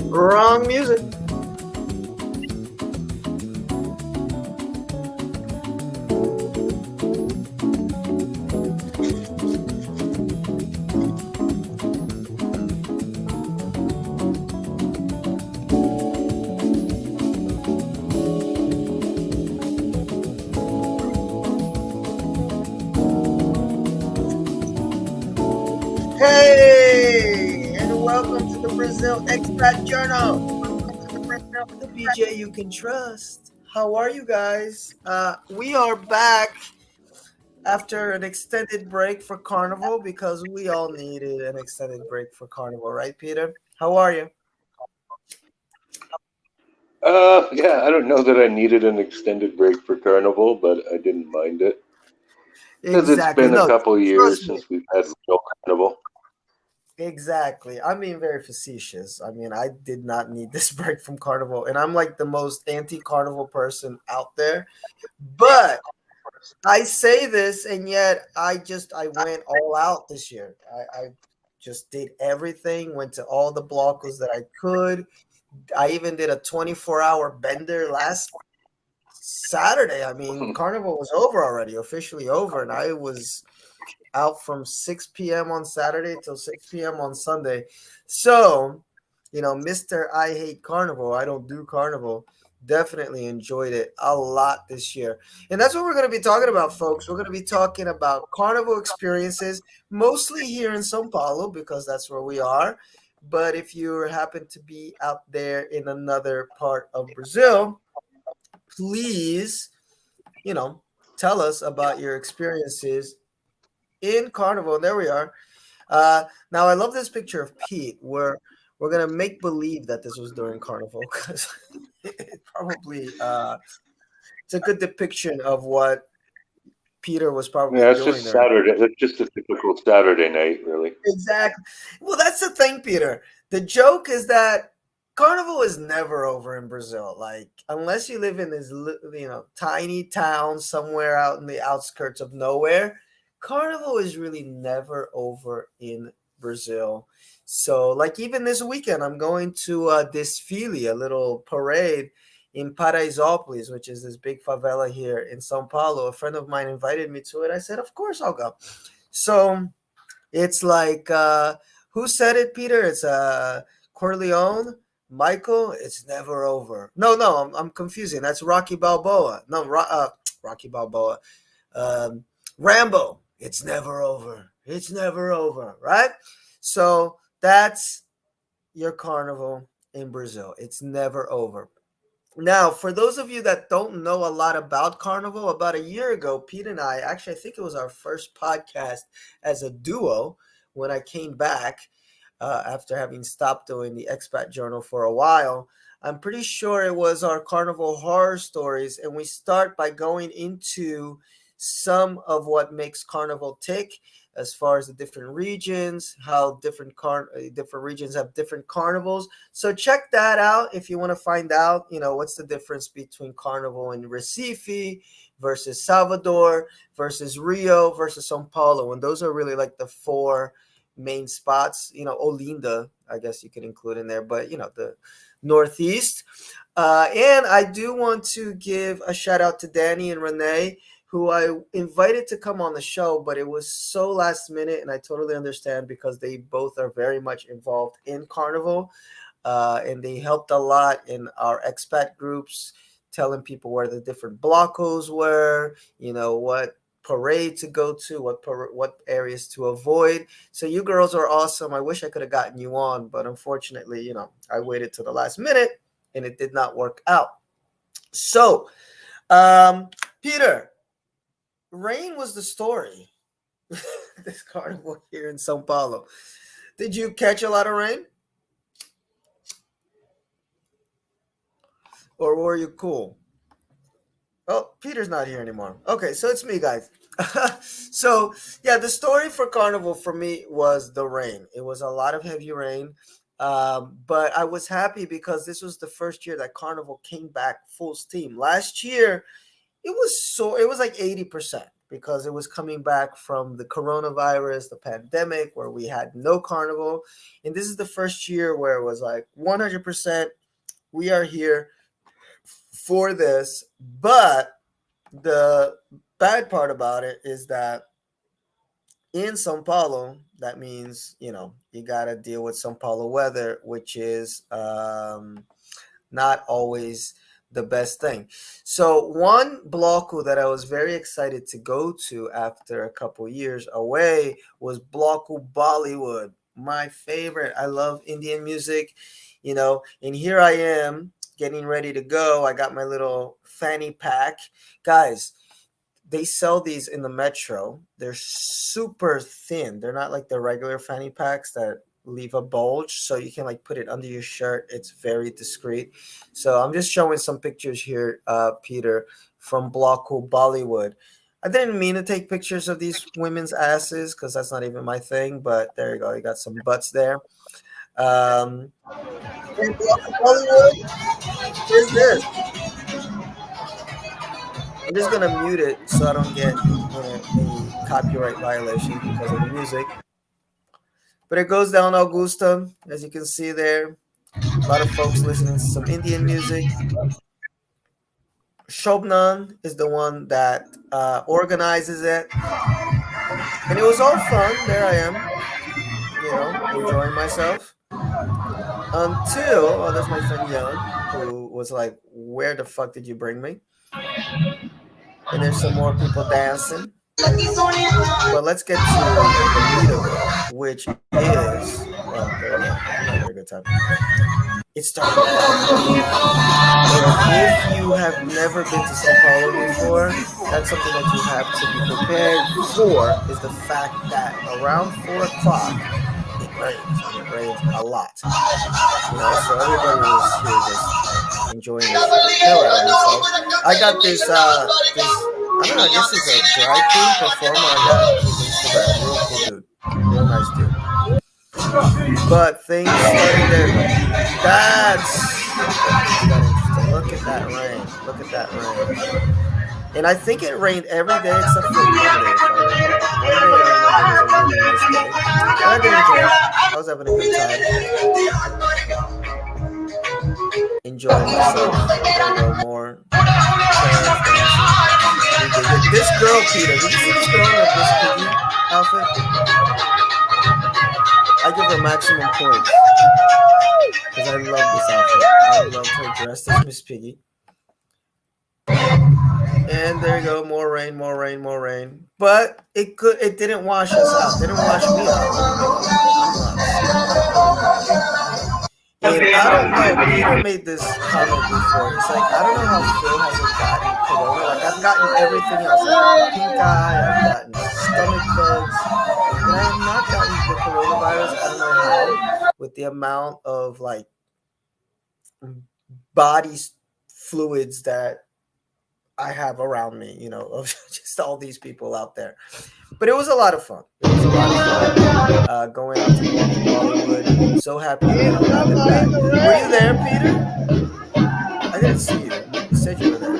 Wrong music. Hey, and welcome to the Brazil Expat Journal, the BJ you can trust. How are you guys? We are back after an extended break for Carnival because we all needed an extended break for Carnival, right, Peter? How are you? Yeah, I don't know that I needed an extended break for Carnival, but I didn't mind it because it's Exactly. been a No, couple trust years me. since we've had real Carnival. Exactly. I'm being very facetious. I mean, I did not need this break from Carnival, and I'm like the most anti-Carnival person out there. But I say this, and yet I went all out this year. I just did everything. Went to all the blocos that I could. I even did a 24-hour bender last Saturday. I mean, Carnival was over already, officially over, and I was out from 6 p.m. on Saturday till 6 p.m. on Sunday. So, Mr. I hate Carnival. I don't do Carnival. Definitely enjoyed it a lot this year. And that's what we're going to be talking about, folks. We're going to be talking about Carnival experiences, mostly here in Sao Paulo, because that's where we are. But if you happen to be out there in another part of Brazil, please, you know, tell us about your experiences in Carnival. There we are. Now I love this picture of Pete where we're gonna make believe that this was during Carnival because it probably it's a good depiction of what Peter was probably Yeah, it's doing just there. Saturday. It's just a typical Saturday night, really. Exactly. Well, that's the thing, Peter. The joke is that Carnival is never over in Brazil. Like, unless you live in this, tiny town somewhere out in the outskirts of nowhere, Carnival is really never over in Brazil. So, like, even this weekend, I'm going to Desfile, a little parade in Paraisópolis, which is this big favela here in São Paulo. A friend of mine invited me to it. I said, of course I'll go. So, it's like who said it, Peter? It's Corleone, Michael. It's never over. No, I'm confusing. That's Rocky Balboa. No, Rocky Balboa. Um, Rambo. It's never over. It's never over. Right. So that's your Carnival in Brazil. It's never over. Now, for those of you that don't know a lot about Carnival, about a year ago, Pete and I, actually, I think it was our first podcast as a duo when I came back after having stopped doing the Expat Journal for a while. I'm pretty sure it was our Carnival horror stories, and we start by going into some of what makes Carnival tick as far as the different regions, how different regions have different carnivals. So check that out if you want to find out, what's the difference between Carnival in Recife versus Salvador versus Rio versus São Paulo. And those are really like the four main spots. Olinda, I guess you could include in there, but the Northeast. And I do want to give a shout out to Danny and Renee, who I invited to come on the show, but it was so last minute, and I totally understand because they both are very much involved in Carnival, and they helped a lot in our expat groups, telling people where the different blocos were, what parade to go to, what areas to avoid. So you girls are awesome. I wish I could have gotten you on, but unfortunately, I waited to the last minute, and it did not work out. So, Peter, rain was the story. This carnival here in Sao Paulo. Did you catch a lot of rain? Or were you cool? Oh, Peter's not here anymore. Okay, so it's me, guys. So, yeah, the story for Carnival for me was the rain. It was a lot of heavy rain. But I was happy because this was the first year that Carnival came back full steam. Last year, it was like 80%. because it was coming back from the coronavirus, the pandemic, where we had no carnival. And this is the first year where it was like 100% we are here for this. But the bad part about it is that in Sao Paulo, that means, you got to deal with Sao Paulo weather, which is not always the best thing. So one bloco that I was very excited to go to after a couple years away was bloco Bollywood. My favorite. I love Indian music, and here I am getting ready to go. I got my little fanny pack. Guys, they sell these in the metro. They're super thin. They're not like the regular fanny packs that leave a bulge, so you can like put it under your shirt. It's very discreet. So I'm just showing some pictures here, Peter, from Bloco Bollywood. I didn't mean to take pictures of these women's asses because that's not even my thing, but there you go. You got some butts there. And Bloco Bollywood is this. I'm just gonna mute it so I don't get any copyright violations because of the music. But it goes down Augusta, as you can see there. A lot of folks listening to some Indian music. Shobnan is the one that organizes it. And it was all fun. There I am, enjoying myself. Until, oh, that's my friend Young, who was like, where the fuck did you bring me? And there's some more people dancing. But let's get to the meat of it, which is, well, there you go. I'm having a good time. It's starting to downpour. And if you have never been to Sao Paulo before, that's something that you have to be prepared for, is the fact that around 4 o'clock, it rains, and it rains a lot. So everybody was here just enjoying the hell out of themselves. I got this, I don't know, I guess it's a drag queen performer. I got his Instagram. Real cool dude. Real nice dude. But things started there. That's where things got interesting. Look at that rain. Look at that rain. And I think it rained every day except for Monday, if I recall. Monday, I remember, was a really nice day. But I didn't care. I was having a good time. Enjoying myself. There you go, more parents dancing. We dig it. This girl, Peter, did you see this girl in a Miss Piggy outfit? I give her maximum points because I love this outfit. I loved her dressed as Miss Piggy. And there you go, more rain, more rain, more rain. But it didn't wash us out. It didn't wash me out. And I don't know, Peter made this comment before. He's like, I don't know how Phil hasn't gotten corona. Like, I've gotten everything else. I've gotten pink eye, I've gotten stomach bugs, and I have not gotten the coronavirus. I don't know how, with the amount of like body fluids that I have around me, of just all these people out there. But it was a lot of fun. It was a lot of fun going out to Bollywood. So happy to have it back. Were you there, Peter? I didn't see you. You said you were there.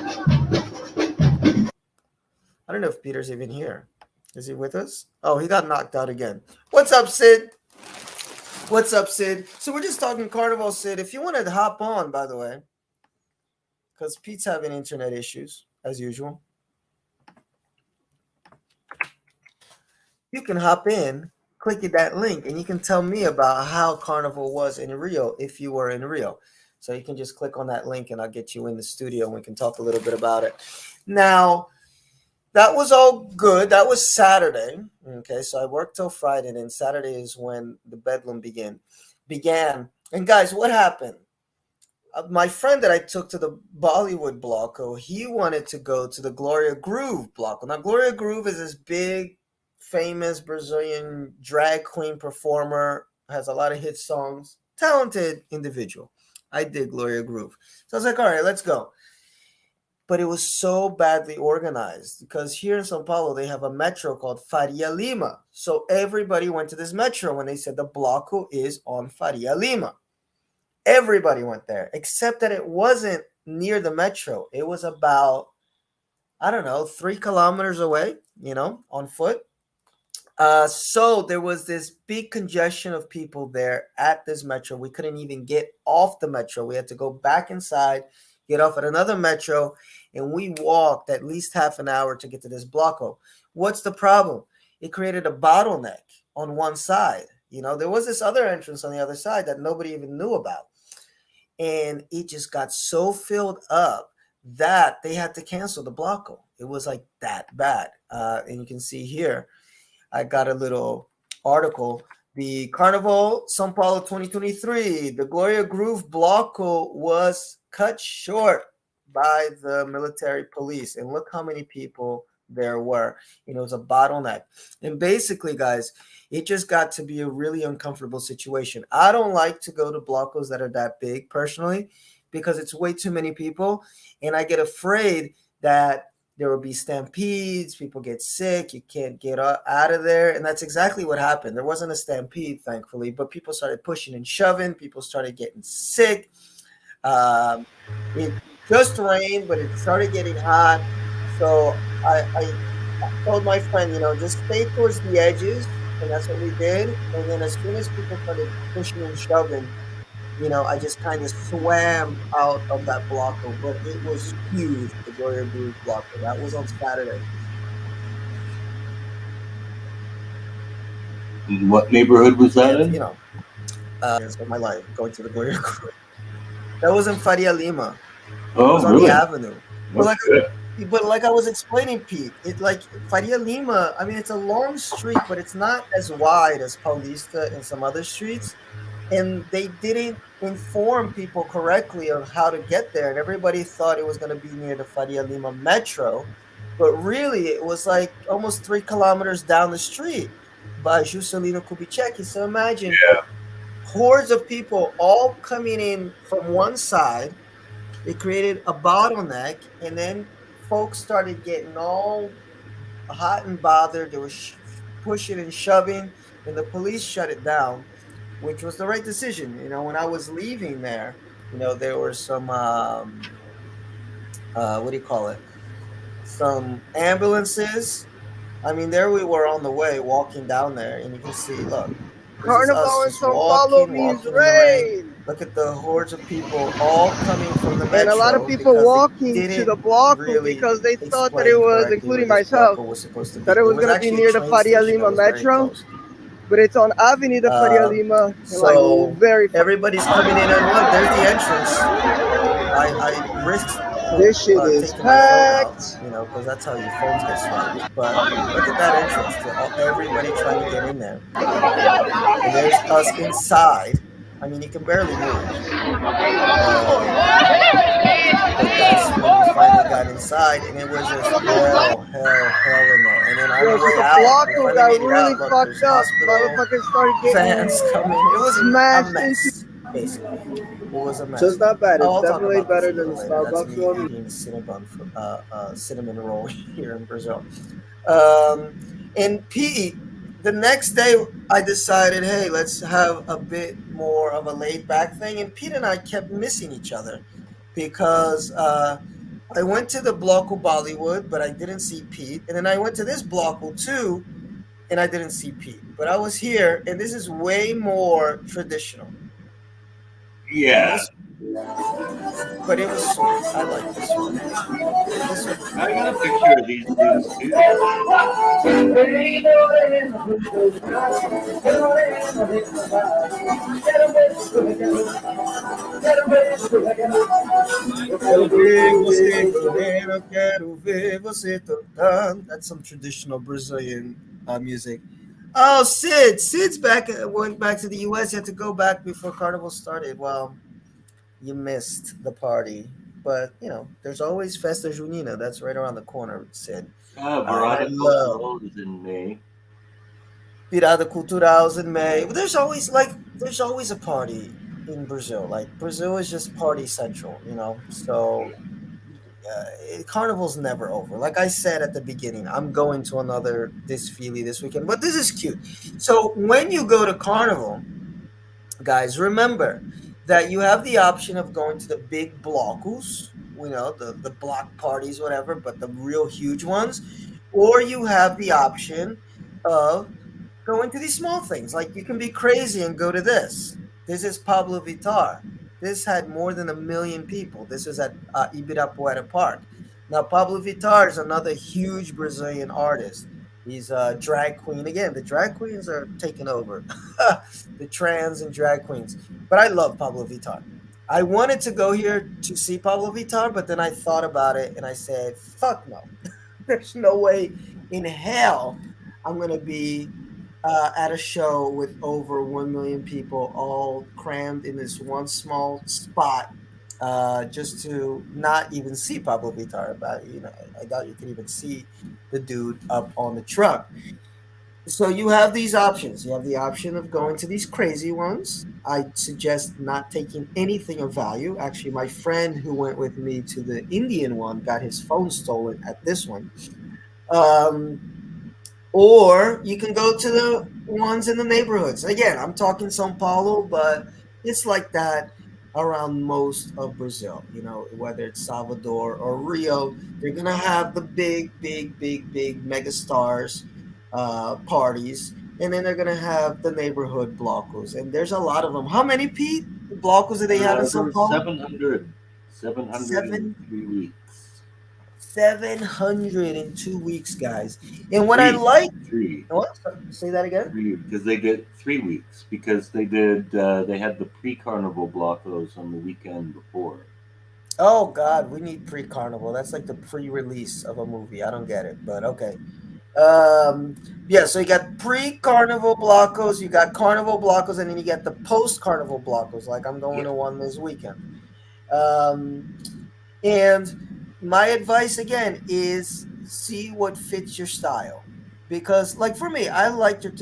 I don't know if Peter's even here. Is he with us? Oh, he got knocked out again. What's up, Sid? What's up, Sid? So we're just talking Carnival, Sid. If you want to hop on, by the way, because Pete's having internet issues, as usual. You can hop in, click that link, and you can tell me about how Carnival was in Rio if you were in Rio. So you can just click on that link and I'll get you in the studio and we can talk a little bit about it. Now, that was all good. That was Saturday. Okay, so I worked till Friday, and then Saturday is when the bedlam began. And guys, what happened? My friend that I took to the Bollywood Bloco, he wanted to go to the Gloria Groove Bloco. Now, Gloria Groove is this big, famous Brazilian drag queen performer, has a lot of hit songs, talented individual. I did Gloria Groove. So I was like, all right, let's go. But it was so badly organized because here in Sao Paulo, they have a metro called Faria Lima. So everybody went to this metro when they said the Bloco is on Faria Lima. Everybody went there, except that it wasn't near the metro. It was about I don't know, 3 kilometers away, on foot. So there was this big congestion of people there at this metro. We couldn't even get off the metro. We had to go back inside, get off at another metro, and we walked at least half an hour to get to this blocko. What's the problem? It created a bottleneck on one side. There was this other entrance on the other side that nobody even knew about. And it just got so filled up that they had to cancel the blocko. It was like that bad. And you can see here, I got a little article. The Carnival São Paulo 2023, the Gloria Groove Bloco was cut short by the military police. And look how many people there were. It was a bottleneck. And basically, guys, it just got to be a really uncomfortable situation. I don't like to go to blocos that are that big personally because it's way too many people. And I get afraid that there will be stampedes, people get sick, you can't get out of there. And that's exactly what happened. There wasn't a stampede, thankfully, but people started pushing and shoving, people started getting sick. It just rained, but it started getting hot. So I told my friend, just stay towards the edges. And that's what we did. And then as soon as people started pushing and shoving, I just kind of swam out of that blocker, but it was huge, the Gloria Groove blocker. That was on Saturday. What neighborhood was that And, in? of my life going to the Gloria Groove. That was in Faria Lima. It was Oh, on the really? avenue. But like, Okay. but like I was explaining, Pete, it like Faria Lima. I mean, it's a long street, but it's not as wide as Paulista and some other streets. And they didn't inform people correctly on how to get there. And everybody thought it was going to be near the Faria Lima metro, but really it was like almost 3 kilometers down the street by Juscelino Kubitschek. So imagine Yeah. hordes of people all coming in from one side. It created a bottleneck, and then folks started getting all hot and bothered. They were pushing and shoving, and the police shut it down, which was the right decision. When I was leaving there, there were some what do you call it? Some ambulances. I mean, there we were on the way, walking down there, and you can see, look, this is us Carnival in just Sao Paulo walking, means walking in the rain. rain. Look at the hordes of people all coming from the And a lot of metro people because they walking to didn't the Bloco really because they thought that it explain was, correctly where including this myself, block was supposed to that be. it There was was going to be actually a near the train Faria station that Lima was very Metro, close. but it's on Avenida Faria Uh, Lima, like so very far. everybody's coming in, and look, there's the entrance. I risked This shit is taking my phone out, packed. because that's how your phones get swiped. But look at that entrance to everybody trying to get in there, and there's us inside. I mean, you can barely move. Um, but that's when we finally got inside, and it was just hell, hell, hell in there. And then on the Yo, so way the out, we Bloco finally got made it really out. Look, there's fucked up. hospital Motherfuckers started getting vans coming. It was a smashed into. mess, basically. It was a So mess. it's not bad. Oh, It's I'll talk definitely about this better a than little the later. That's Starbucks me one. eating cinnamon roll here in Brazil. And Pete, the next day I decided, hey, let's have a bit more of a laid back thing. And Pete and I kept missing each other because I went to the Bloco Bollywood, but I didn't see Pete. And then I went to this Bloco too, and I didn't see Pete. But I was here, and this is way more traditional. And Yeah. this, but it was sweet. I like this one. This one was I good. got a picture of these dudes too. Quero ver você morena, quero ver você tocando. That's some traditional Brazilian music. Oh, Sid's back. Went back to the U.S. You had to go back before Carnival started. Well, you missed the party, but there's always Festa Junina. That's right around the corner, Sid. Ah, And I Barada love Cultural is in May. Pirada Culturals in May. But there's always a party in Brazil. Like Brazil is just party central, So Carnival's never over. Like I said at the beginning, I'm going to another desfile this weekend, but this is cute. So when you go to Carnival, guys, remember that you have the option of going to the big blocos, the block parties, whatever, but the real huge ones, or you have the option of going to these small things. Like you can be crazy and go to this. This is Pablo Vittar. This had more than 1 million people. This was at Ibirapuera Park. Now Pablo Vittar is another huge Brazilian artist. He's a drag queen. Again, the drag queens are taking over, the trans and drag queens. But I love Pablo Vittar. I wanted to go here to see Pablo Vittar, but then I thought about it and I said, fuck no. There's no way in hell I'm going to be at a show with over 1 million people all crammed in this one small spot just to not even see Pablo Vittar. But, I doubt you could even see the dude up on the truck. So you have these options. You have the option of going to these crazy ones. I suggest not taking anything of value. Actually, my friend who went with me to the Indian one got his phone stolen at this one. Um, or you can go to the ones in the neighborhoods. Again, I'm talking Sao Paulo, but it's like that around most of Brazil. Whether it's Salvador or Rio, they're gonna have the big, big, big, big mega stars parties, and then they're gonna have the neighborhood blocos, and there's a lot of them. How many blocos do they have in There Sao were Paulo? 700, 703 Seven weeks. 702 weeks, guys. And what I Three, like, three, what? Say that again. three, because they did 3 weeks because they had the pre-carnival blocos on the weekend before. Oh God, we need pre-carnival. That's like the pre-release of a movie. I don't get it, but okay. Um, yeah, so you got pre-carnival blockos, you got carnival blockos, and then you get the post-carnival blockos. Like I'm going Yeah. to one this weekend. Um, And my advice again is see what fits your style. Because, like for me, I like your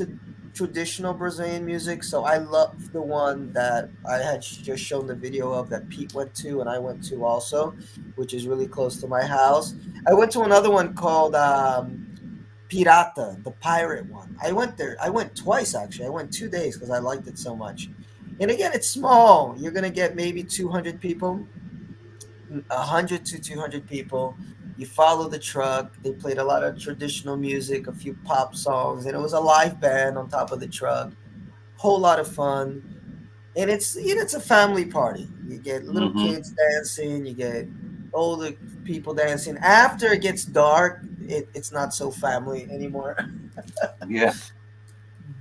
traditional Brazilian music. So I love the one that I had just shown the video of that Pete went to and I went to also, which is really close to my house. I went to another one called Pirata, the pirate one. I went there. I went twice actually. I went 2 days because I liked it so much. And again, it's small. You're going to get maybe 200 people, 100 to 200 people. You follow the truck. They played a lot of traditional music, a few pop songs, and it was a live band on top of the truck. Whole lot of fun, and it's a family party. You get little Hmm. kids dancing, you get older people dancing. After it gets dark, it's not so family anymore. Yeah. Yeah.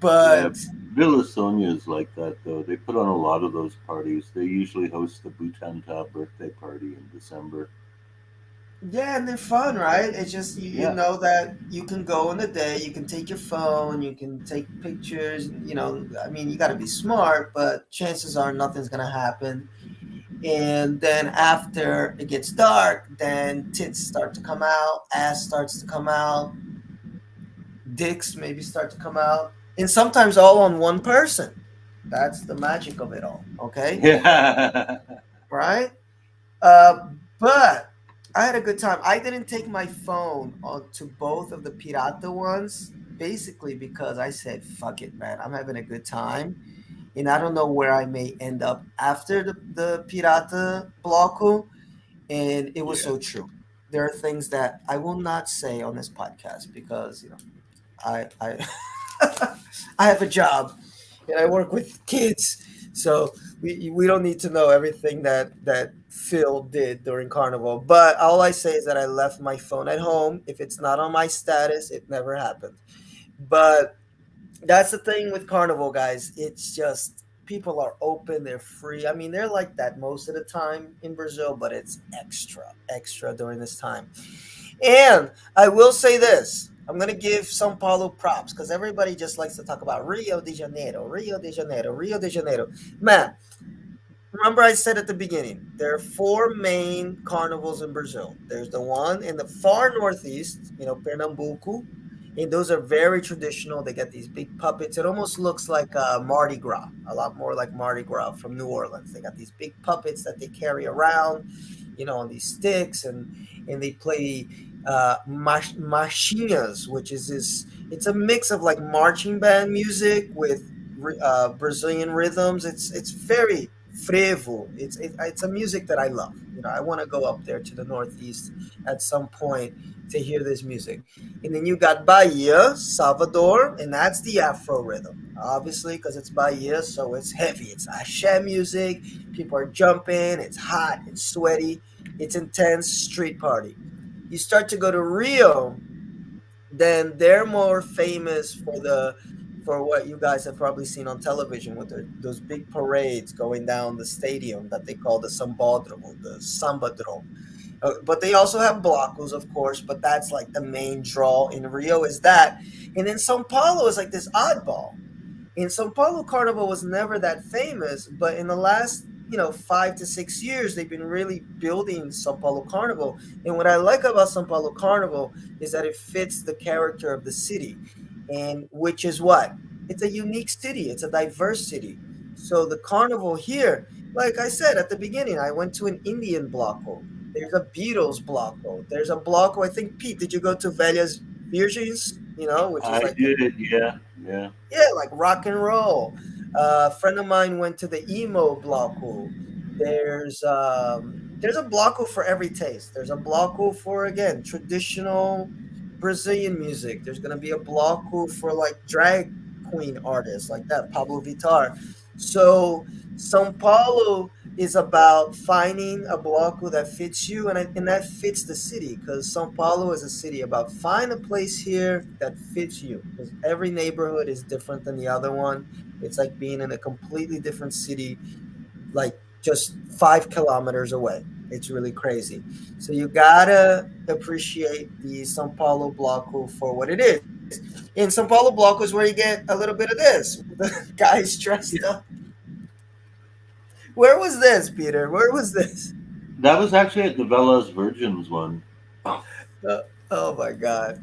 But Villa Sonia is like that, though. They put on a lot of those parties. They usually host the Butanta birthday party in December. yeah, and they're fun, right? It's just you Yeah. know that you can go in the day, you can take your phone, you can take pictures. I mean, you got to be smart, but chances are nothing's gonna happen. And then after it gets dark, then tits start to come out, ass starts to come out, dicks maybe start to come out, and sometimes all on one person. That's the magic of it all. Okay, Yeah. right? Uh, but I had a good time. I didn't take my phone on to both of the Pirata ones, basically because I said, "Fuck it, man. I'm having a good time, and I don't know where I may end up after the Pirata Bloco." And it was Yeah. so true. There are things that I will not say on this podcast because I I have a job and I work with kids, so we don't need to know everything that Phil did during Carnival. But all I say is that I left my phone at home. If it's not on my status, it never happened. But that's the thing with Carnival, guys. It's just people are open, they're free. I mean, they're like that most of the time in Brazil, but it's extra, extra during this time. And I will say this. I'm going to give São Paulo props because everybody just likes to talk about Rio de Janeiro, Rio de Janeiro, Rio de Janeiro. Man, remember I said at the beginning, there are four main carnivals in Brazil. There's the one in the far northeast, Pernambuco, and those are very traditional. They get these big puppets. It almost looks like Mardi Gras, a lot more like Mardi Gras from New Orleans. They got these big puppets that they carry around, on these sticks, and they play marchinhas, which is this. It's a mix of like marching band music with Brazilian rhythms. It's very frevo. It's a music that I love. I want to go up there to the Northeast at some point to hear this music. And then you got Bahia, Salvador, and that's the Afro rhythm. Obviously, because it's Bahia, so it's heavy. It's Ashe music. People are jumping. It's hot. It's sweaty. It's intense street party. You start to go to Rio, then they're more famous for what you guys have probably seen on television with those big parades going down the stadium that they call the Sambódromo, the Sambadrome. But they also have blocos, of course, but that's like the main draw in Rio is that. And then Sao Paulo is like this oddball. In Sao Paulo, Carnival was never that famous, but in the last 5 to 6 years, they've been really building Sao Paulo Carnival. And what I like about Sao Paulo Carnival is that it fits the character of the city, and which is what it's a unique city. It's a diverse city. So the carnival here, like I said at the beginning, I went to an Indian blocko. There's a Beatles blocko. There's a blocko. I think Pete, did you go to Velhas Virgens? Which is I like did. Yeah, yeah. yeah, like rock and roll. A friend of mine went to the emo bloco. There's a bloco for every taste. There's a bloco for again traditional Brazilian music. There's gonna be a bloco for like drag queen artists like that, Pablo Vittar. So São Paulo is about finding a bloco that fits you, and that fits the city because São Paulo is a city about find a place here that fits you because every neighborhood is different than the other one. It's like being in a completely different city, like just 5 kilometers away. It's really crazy. So you gotta appreciate the São Paulo bloco for what it is. In São Paulo bloco is where you get a little bit of this. The guys dressed up. Where was this, Peter? Where was this? That was actually at the Velas Virgins one. Uh, oh my God.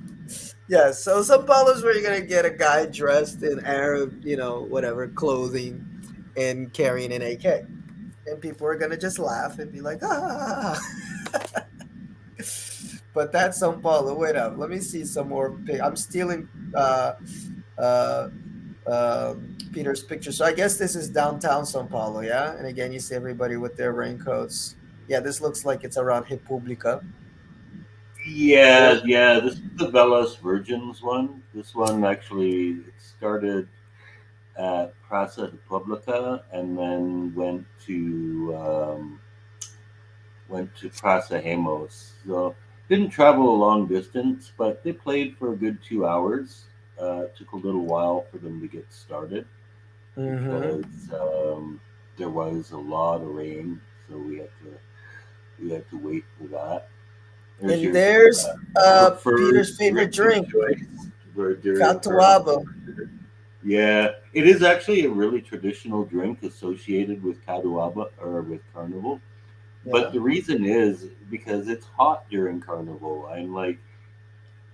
Yeah, so Sao Paulo is where you're gonna get a guy dressed in Arab, whatever clothing, and carrying an AK, and people are gonna just laugh and be like, ah. But that's Sao Paulo. Wait up, let me see some more. I'm stealing uh, Peter's picture. So I guess this is downtown Sao Paulo, yeah. And again, you see everybody with their raincoats. Yeah, this looks like it's around República. Yeah, yeah. This is the Velas Virgins one. This one actually it started at Praça República and then went to Praça Hemos. So didn't travel a long distance, but they played for a good 2 hours. Took a little while for them to get started Mm-hmm. because there was a lot of rain, so we had to wait for that. There's And your there's preferred Peter's favorite drink of drink, choice during catuaba. Carnival. Yeah, it is actually a really traditional drink associated with Caduaba or with Carnival. But Yeah. the reason is because it's hot during Carnival, and like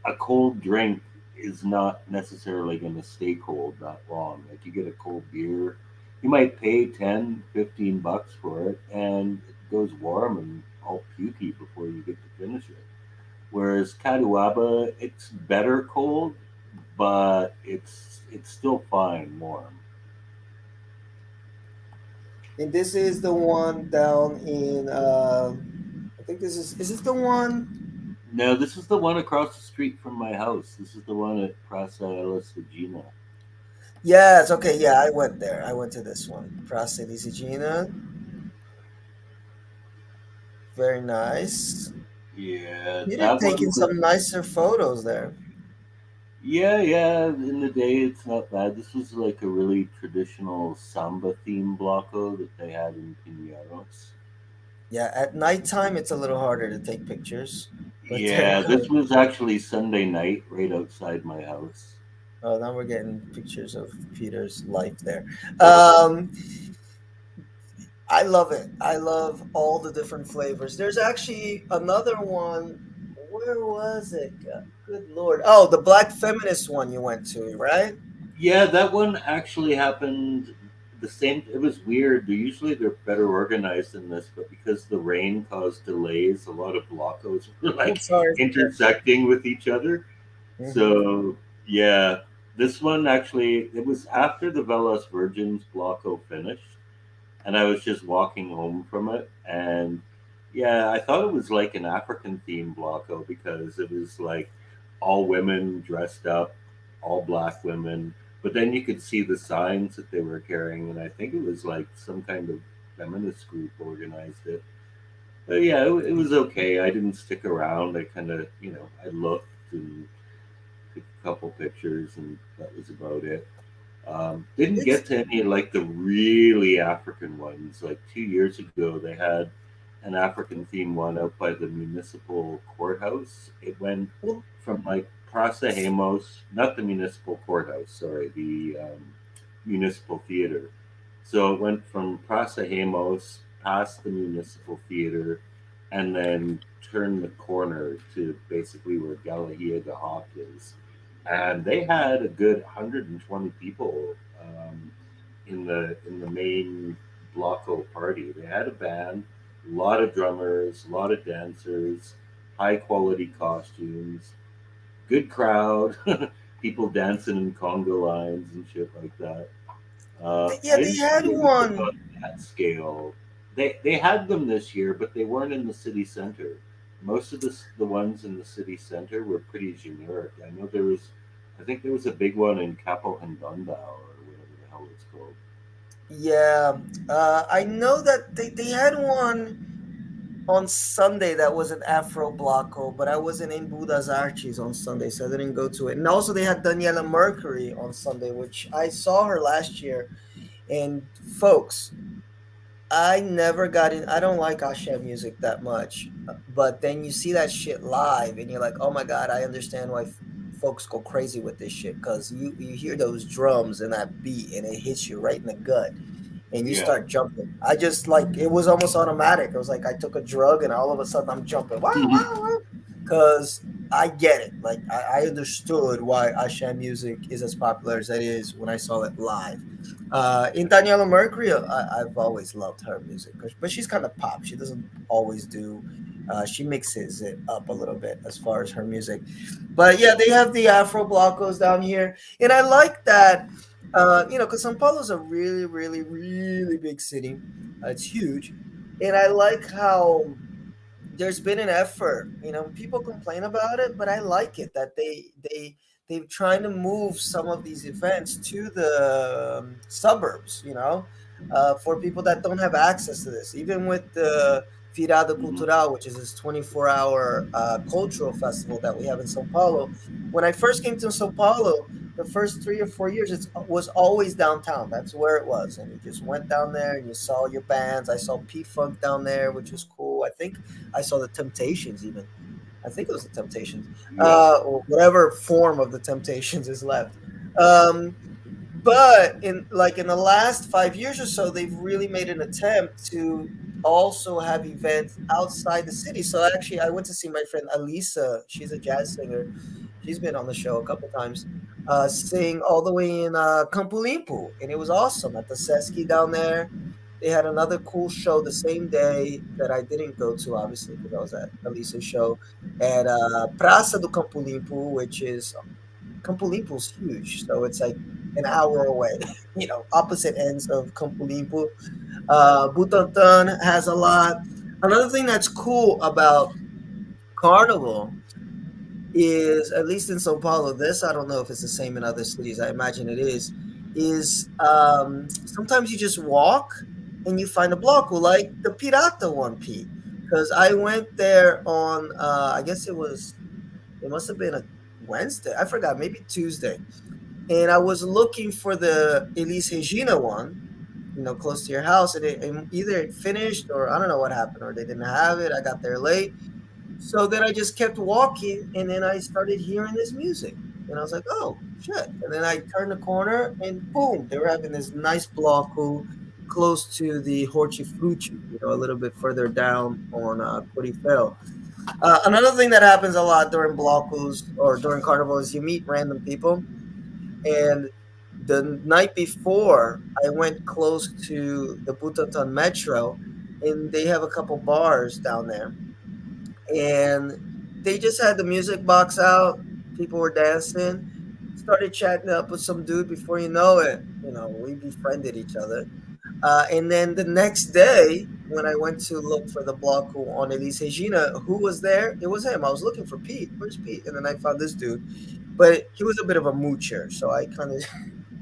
a cold drink is not necessarily going to stay cold that long. Like you get a cold beer, you might pay 10, $15 for it, and it goes warm and all pukey before you get to finish it. Whereas Caduaba, it's better cold, but it's still fine warm. And this is the one down in I think is this the one? No, this is the one across the street from my house. This is the one at Praça Elas Regina. Yes, okay, yeah, I went there. I went to this one. Praça Elisagina. Very nice. Yeah, Peter that one taking was. some nicer photos there. Yeah, yeah. In the day, it's not bad. This was like a really traditional samba theme blocko that they had in Pinheiros. Yeah, at nighttime it's a little harder to take pictures, but they're Yeah, this good. was actually Sunday night right outside my house. Oh, now we're getting pictures of Peter's life there. Um, I love it. I love all the different flavors. There's actually another one. Where was it? Good Lord. Oh, the black feminist one you went to, right? Yeah, that one actually happened the same. It was weird. Usually they're better organized than this, but because the rain caused delays, a lot of blockos were I'm like sorry. intersecting with each other. Hmm. So yeah, this one actually it was after the Velas Virgins Blocko finished, and I was just walking home from it, and Yeah, I thought it was like an African themed Blocko because it was like all women dressed up, all black women. But then you could see the signs that they were carrying, and I think it was like some kind of feminist group organized it. But yeah, it was okay. I didn't stick around. I kind of, I looked and took a couple pictures, and that was about it. Didn't It's get to any like the really African ones. Like 2 years ago, they had an African themed one out by the municipal courthouse. It went well, from like Praça Ramos, not the municipal courthouse, sorry, the municipal theater. So it went from Praça Ramos past the municipal theater and then turned the corner to basically where Galahia de Hawk is. And they had a good 120 people um, in the main Blocko party. They had a band, a lot of drummers, a lot of dancers, high quality costumes, good crowd, people dancing in conga lines and shit like that. yeah, I they didn't had see anything one. on that scale. They had them this year, but they weren't in the city center. Most of the ones in the city center were pretty generic. I know there was, I think there was a big one in Capo Hindanda or whatever the hell it's called. Yeah, I know that they had one on Sunday that was an Afro Blocko, but I wasn't in Buda's Arches on Sunday, so I didn't go to it. And also, they had Daniela Mercury on Sunday, which I saw her last year. And folks, I never got in. I don't like Asha music that much, but then you see that shit live, and you're like, oh my god, I understand why folks go crazy with this shit because you hear those drums and that beat, and it hits you right in the gut and you Yeah. start jumping. I just like it was almost automatic. It was like I took a drug and all of a sudden I'm jumping. Wow, wow, wow. Because I get it. Like I understood why Asha music is as popular as it is when I saw it live. In Daniela Mercury, I've always loved her music, but she's kind of pop. She doesn't always do. She mixes it up a little bit as far as her music, but yeah, they have the Afro Blocos down here, and I like that because São Paulo is a really, really, really big city. It's huge, and I like how there's been an effort. People complain about it, but I like it that they're trying to move some of these events to the suburbs. For people that don't have access to this, even with the Virada Hmm. Cultural, which is this 24-hour cultural festival that we have in São Paulo. When I first came to São Paulo, the first 3 or 4 years, it was always downtown. That's where it was, and you just went down there and you saw your bands. I saw P Funk down there, which was cool. I saw the Temptations even. I think it was the Temptations, Yeah. or whatever form of the Temptations is left. Um, but in the last 5 years or so, they've really made an attempt to also have events outside the city. So actually, I went to see my friend Alisa. She's a jazz singer. She's been on the show a couple times. Sing all the way in Campo Limpo, and it was awesome at the Sesky down there. They had another cool show the same day that I didn't go to, obviously, because I was at Elisa's show at Praça do Campo Limpo, which is Campo Limpo's huge, so it's like an hour away. Opposite ends of Campo Limpo. Butantan has a lot. Another thing that's cool about Carnival is, at least in Sao Paulo, this I don't know if it's the same in other cities. I imagine it is sometimes you just walk and you find a block, well, like the Pirata one, Pete. Because I went there on, I guess it must have been a Wednesday. I forgot, maybe Tuesday. And I was looking for the Elise Regina one, close to your house, and either it finished or I don't know what happened, or they didn't have it. I got there late. So then I just kept walking, and then I started hearing this music. And I was like, oh, shit. And then I turned the corner, and boom, they were having this nice block close to the Hortifruti, a little bit further down on Corifel. Another thing that happens a lot during blocos or during Carnival is you meet random people. And the night before, I went close to the Butatan Metro, and they have a couple bars down there, and they just had the music box out. People were dancing. Started chatting up with some dude. Before you know it, we befriended each other. And then the next day, when I went to look for the block on Elise Gina, who was there? It was him. I was looking for Pete. Where's Pete? And then I found this dude, but he was a bit of a moocher, so I kind of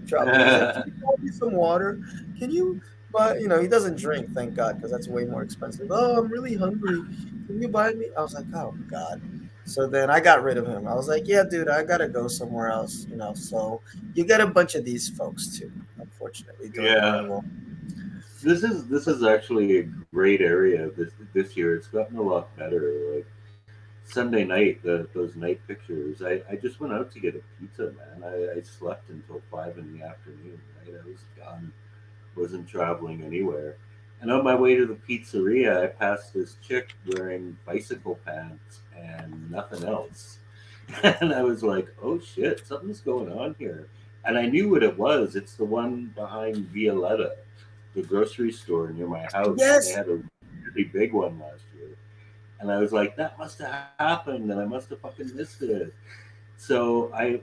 dropped it. He's like, "Can you buy me some water? Can you?" But he doesn't drink, thank God, because that's way more expensive. Oh, I'm really hungry. Can you buy me? I was like, oh God. So then I got rid of him. I was like, yeah, dude, I gotta go somewhere else. So you get a bunch of these folks too, unfortunately, during Yeah, Carnival. this is actually a great area this year. It's gotten a lot better. Like Sunday night, those night pictures. I just went out to get a pizza, man. I slept until 5 in the afternoon. Right, I was done. Wasn't traveling anywhere. And on my way to the pizzeria, I passed this chick wearing bicycle pants and nothing else. And I was like, oh shit, something's going on here. And I knew what it was. It's the one behind Violetta, the grocery store near my house. They Yes, had a really big one last year. And I was like, that must have happened, and I must have fucking missed it. So I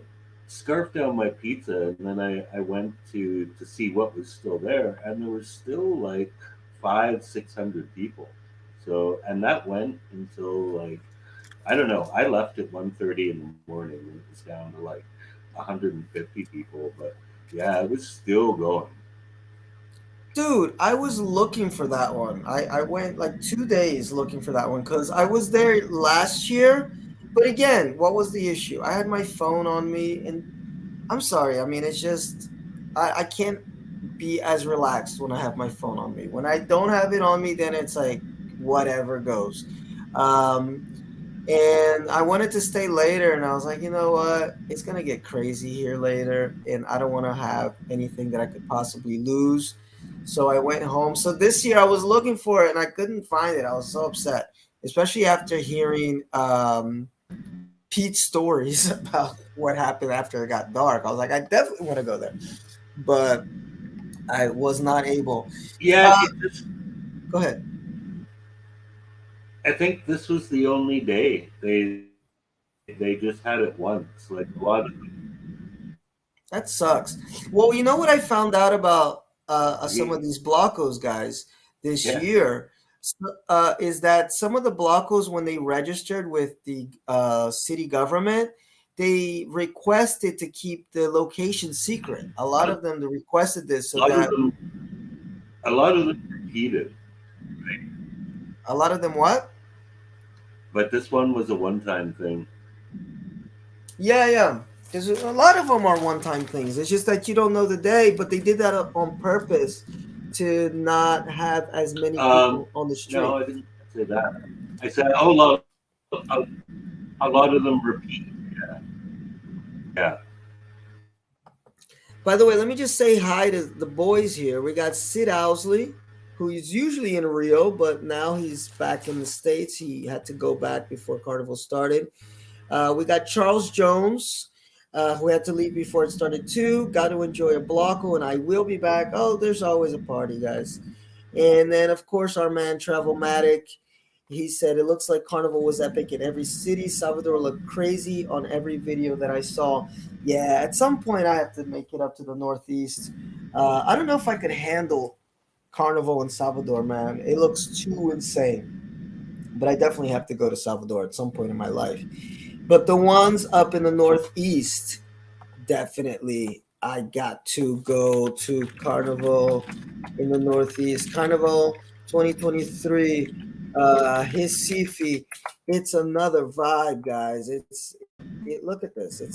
scarfed down my pizza, and then I went to see what was still there, and there was still like 600 people. So and that went until like I don't know. I left at 1:30 in the morning, and it was down to like 150 people. But yeah, it was still going. dude, I was looking for that one. I went like 2 days looking for that one because I was there last year. But again, what was the issue? I had my phone on me, and I'm sorry. I mean, it's just I can't be as relaxed when I have my phone on me. When I don't have it on me, then it's like whatever goes. Um, and I wanted to stay later, and I was like, you know what? It's gonna get crazy here later, and I don't want to have anything that I could possibly lose. So I went home. So this year I was looking for it, and I couldn't find it. I was so upset, especially after hearing Pete's stories about what happened after it got dark. I was like, I definitely want to go there, but I was not able. Yeah, Uh, it just. Go ahead. I think this was the only day they just had it once. Like a lot of That sucks. Well, you know what I found out about some yeah, of these Blocos guys this yeah. year is that some of the Blocos, when they registered with the city government, they requested to keep the location secret. A lot of them they requested this A so lot of that them repeated, right? a lot of them what? But this one was a one-time thing. Yeah, yeah. Because a lot of them are one-time things. It's just that you don't know the day, but they did that on purpose to not have as many Um, people on the no, street. I didn't say that. I said a lot of them repeat. Yeah, By the way, let me just say hi to the boys here. We got Sid Owsley, who is usually in Rio, but now he's back in the States. He had to go back before Carnival started. We got Charles Jones, who had to leave before it started too. Got to enjoy a Blocko, and I will be back. Oh, there's always a party, guys. And then, of course, our man Travelmatic. He said it looks like Carnival was epic in every city. Salvador looked crazy on every video that I saw. Yeah, at some point I have to make it up to the Northeast. I don't know if I could handle Carnival in Salvador, man. It looks too insane. But I definitely have to go to Salvador at some point in my life. But the ones up in the Northeast, definitely I got to go to Carnival in the Northeast. Carnival 2023, Recife. It's another vibe, guys. Look at this. It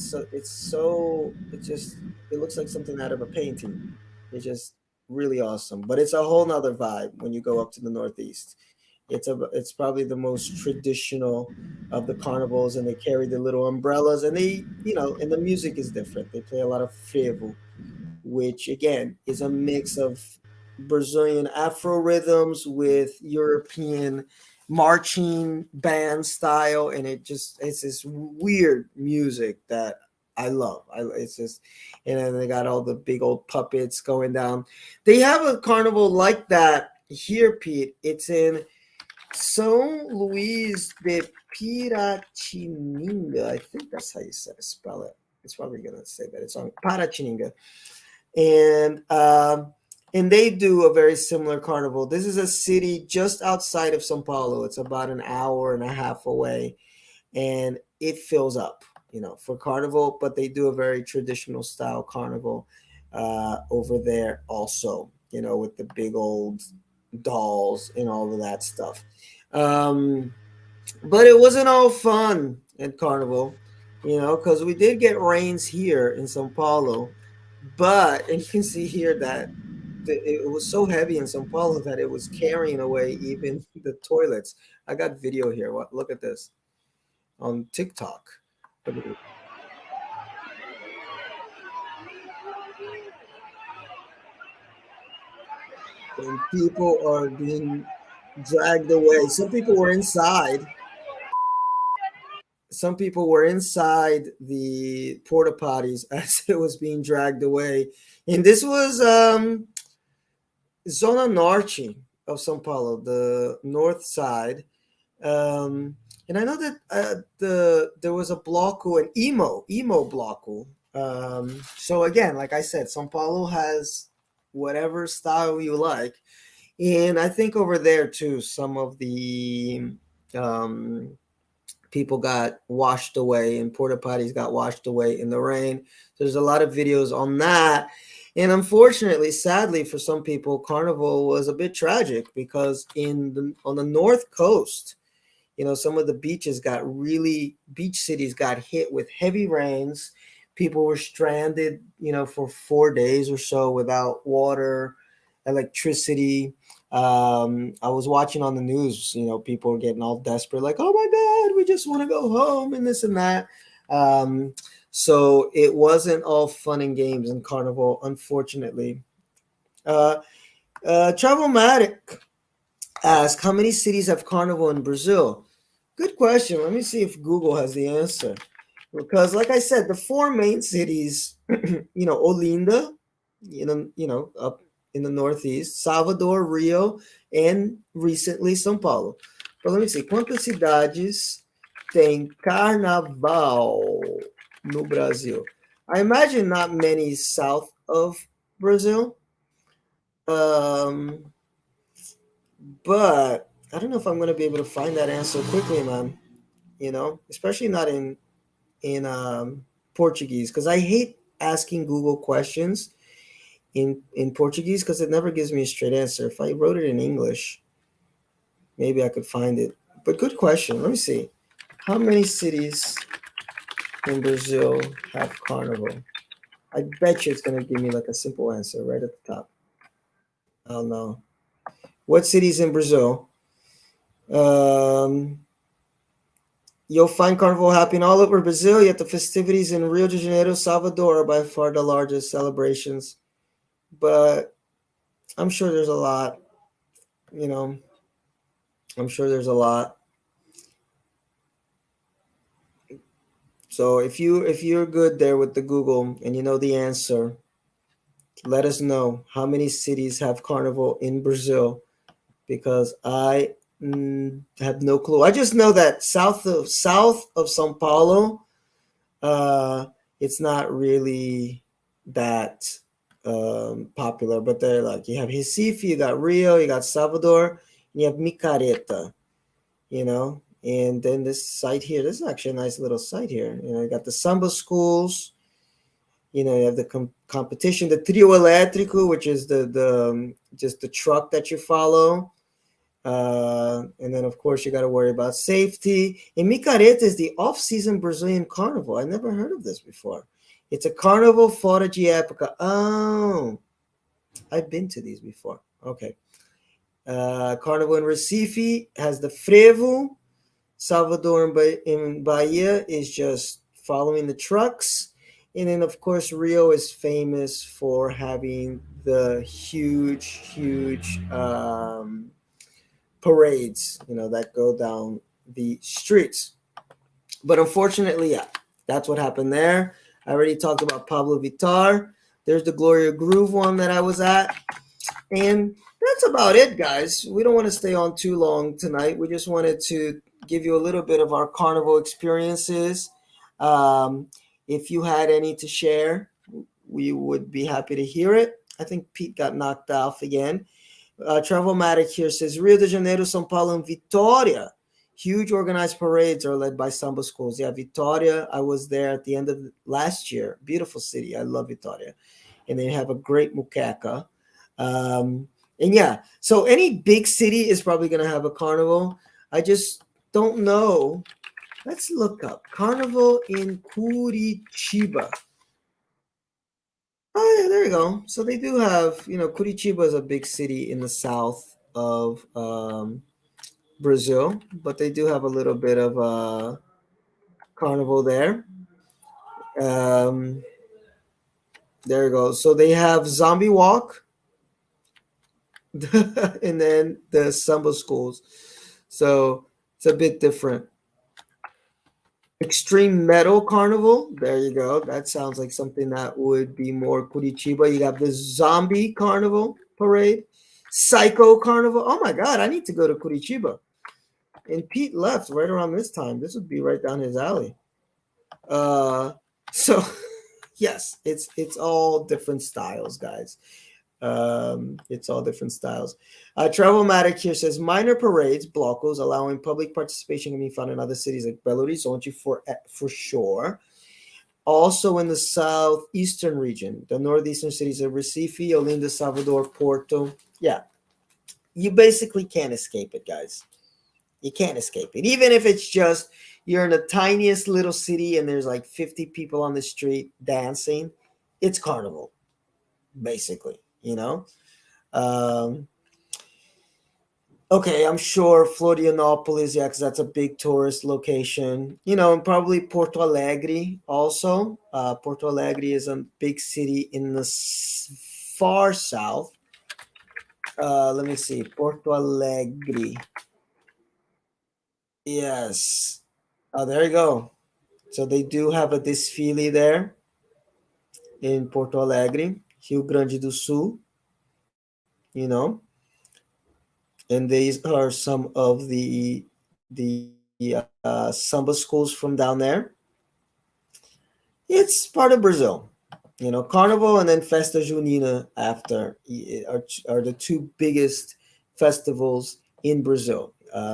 just it looks like something out of a painting. It's just really awesome. But it's a whole nother vibe when you go up to the Northeast. It's probably the most traditional of the carnivals, and they carry the little umbrellas, and and the music is different. They play a lot of frevo, which again is a mix of Brazilian Afro rhythms with European marching band style, and it's this weird music that I love. It's just, and then they got all the big old puppets going down. They have a carnival like that here, Pete. It's in São Luís de Piratininga. I think that's how you spell it. It's probably going to say that. It's on Paratininga. And and they do a very similar carnival. This is a city just outside of Sao Paulo. It's about an hour and a half away, and it fills up, for carnival. But they do a very traditional style carnival over there also, with the big old dolls and all of that stuff. Um, but it wasn't all fun at carnival, because we did get rains here in Sao Paulo. And you can see here that it was so heavy in Sao Paulo that it was carrying away even the toilets. I got video here. Look at this on TikTok. Look at this. And people are being dragged away. Some people were inside. Some people were inside the porta potties as it was being dragged away. And this was Zona Norte of Sao Paulo, the north side. And I know that there was a bloco, an emo bloco. So again, like I said, Sao Paulo has whatever style you like, and I think over there too, some of the um, people got washed away, and porta potties got washed away in the rain. There's a lot of videos on that. And unfortunately, sadly for some people, Carnival was a bit tragic because on the north coast, some of the beach cities got hit with heavy rains. People were stranded, for 4 days or so without water, electricity. I was watching on the news, people were getting all desperate, like, oh my God, we just want to go home and this and that. So it wasn't all fun and games in Carnival, unfortunately. Travelmatic asked, how many cities have Carnival in Brazil? Good question. Let me see if Google has the answer. Because, like I said, the four main cities, Olinda, up in the northeast, Salvador, Rio, and recently São Paulo. But let me see. Quantas cidades tem Carnaval no Brasil? I imagine not many south of Brazil. But I don't know if I'm going to be able to find that answer quickly, man. Especially not in Portuguese, because I hate asking Google questions in Portuguese because it never gives me a straight answer. If I wrote it in English, maybe I could find it. But good question. Let me see. How many cities in Brazil have Carnival? I bet you it's going to give me like a simple answer right at the top. I don't know. What cities in Brazil? You'll find Carnival happening all over Brazil, yet the festivities in Rio de Janeiro, Salvador are by far the largest celebrations. But I'm sure there's a lot, I'm sure there's a lot. So if you're good there with the Google and you know the answer, let us know how many cities have Carnival in Brazil, because I have no clue. I just know that south of São Paulo, it's not really that popular. But they're like, you have Recife, you got Rio, you got Salvador, and you have Micareta, And then this site here, this is actually a nice little site here. You got the samba schools. You have the competition, the trio elétrico, which is the just the truck that you follow. And then, of course, you got to worry about safety. And Micareta is the off-season Brazilian carnival. I never heard of this before. It's a carnival fora de época. Oh, I've been to these before. Okay. Carnival in Recife has the frevo. Salvador in Bahia is just following the trucks. And then, of course, Rio is famous for having the huge parades, that go down the streets. But unfortunately, yeah, that's what happened there. I already talked about Pablo Vittar. There's the Gloria Groove one that I was at. And that's about it, guys. We don't want to stay on too long tonight. We just wanted to give you a little bit of our carnival experiences. If you had any to share, we would be happy to hear it. I think Pete got knocked off again. Travelmatic here says Rio de Janeiro, São Paulo, and Vitória. Huge organized parades are led by samba schools. Yeah, Vitória, I was there at the end of last year. Beautiful city. I love Vitória. And they have a great muqueca. And yeah, so any big city is probably going to have a carnival. I just don't know. Let's look up Carnival in Curitiba. Oh, yeah, there you go. So they do have, Curitiba is a big city in the south of Brazil, but they do have a little bit of a carnival there. Um, there you go. So they have Zombie Walk and then the Samba schools. So it's a bit different. Extreme Metal Carnival. There you go. That sounds like something that would be more Curitiba. You got the Zombie Carnival Parade. Psycho Carnival. Oh my God, I need to go to Curitiba. And Pete left right around this time. This would be right down his alley. So yes, it's all different styles, guys. It's all different styles. Travelmatic here says minor parades, blocos, allowing public participation can be found in other cities like Belo Horizonte for sure. Also in the southeastern region, the northeastern cities of Recife, Olinda, Salvador, Porto. Yeah, you basically can't escape it, guys. You can't escape it. Even if it's just you're in the tiniest little city and there's like 50 people on the street dancing, it's carnival, basically. Okay, I'm sure Florianopolis, yeah, because that's a big tourist location. And probably Porto Alegre also. Porto Alegre is a big city in the far south. Let me see, Porto Alegre. Yes. Oh, there you go. So they do have a desfile there in Porto Alegre, Rio Grande do Sul. And these are some of the samba schools from down there. It's part of Brazil. Carnival and then Festa Junina after are the two biggest festivals in Brazil.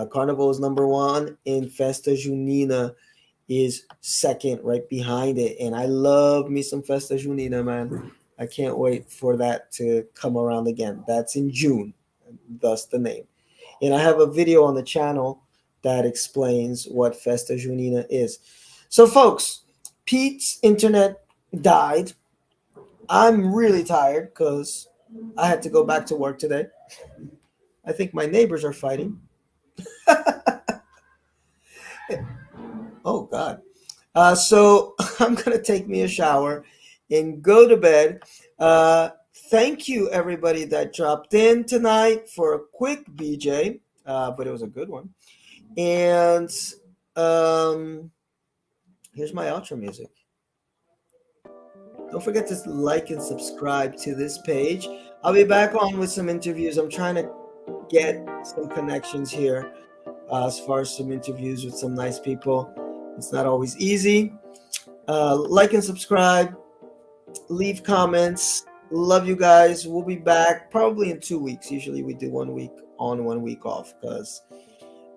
Carnival is number one, and Festa Junina is second, right behind it. And I love me some Festa Junina, man. I can't wait for that to come around again. That's in June, thus the name. And I have a video on the channel that explains what Festa Junina is. So, folks, Pete's internet died. I'm really tired because I had to go back to work today. I think my neighbors are fighting. Oh, God. So I'm going to take me a shower and go to bed. Thank you, everybody that dropped in tonight for a quick BJ, but it was a good one. And here's my outro music. Don't forget to like and subscribe to this page. I'll be back on with some interviews. I'm trying to get some connections here as far as some interviews with some nice people. It's not always easy. Like and subscribe. Leave comments. Love you guys. We'll be back probably in 2 weeks. Usually we do 1 week on, 1 week off because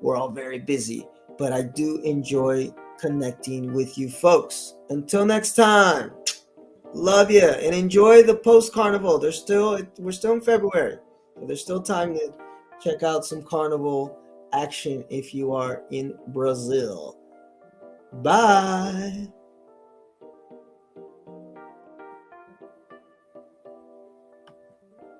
we're all very busy. But I do enjoy connecting with you folks. Until next time, love you and enjoy the Post-Carnaval. We're still in February, so there's still time to check out some carnival action if you are in Brazil. Bye.